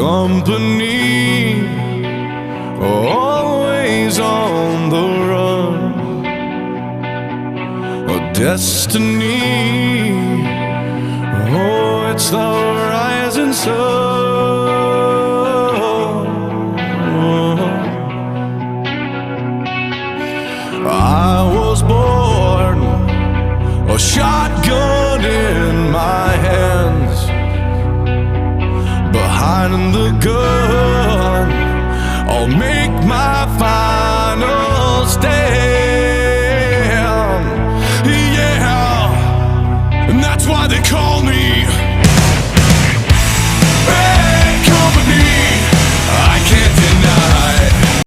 company, always on the run. A destiny, oh, it's the rising sun. I was born, a shotgun in my hands, behind the gun.